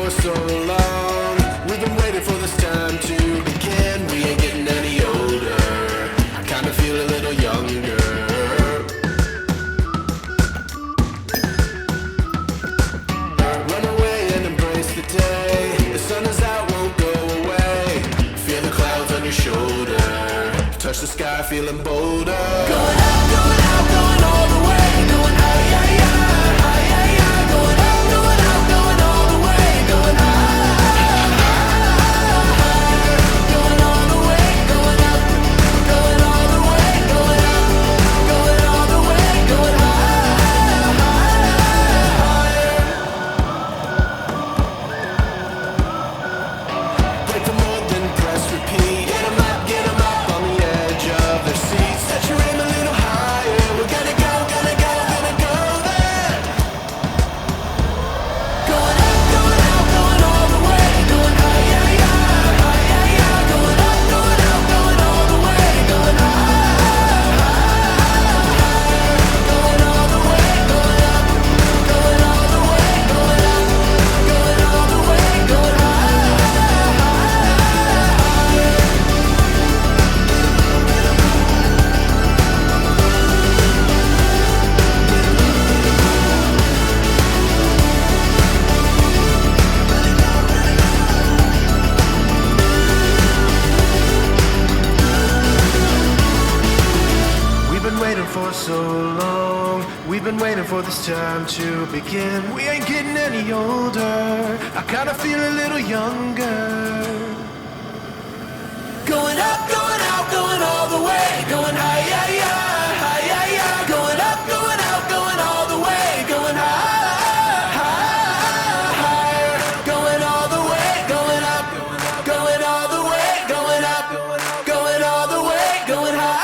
for so long. We've been waiting for this time to begin. We ain't getting any older. I kinda feel a little younger. Run away and embrace the day. The sun is out, won't go away. Feel the clouds on your shoulder. Touch the sky, feeling bolder. Going out, going all the way. Going high, yeah, yeah, high, yeah, yeah. Going out, going all the way. Going high, going all the way. Going up, going all the way. Going up, going all the way. Going higher. Break the mold, then press repeat. Get 'em up on the edge of their seats. Set your aim a little higher. We're gonna go there. Going up, going all the way. Going high, yeah, yeah, high, yeah, yeah. Going up, going all the way. Going high, going all the way. Going up, going all the way. Going up, going all the way. Going high. We've been waiting for so long. We've been waiting for this time to begin. We ain't getting any older. I kinda feel a little younger. Going up, going out, going all the way. Going high, yeah, yeah, high, yeah, yeah. Going up, going out, going all the way. Going high, higher. Going all the way, going up, going all the way. Going up, going all the way. Going higher.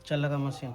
चल लगा machine.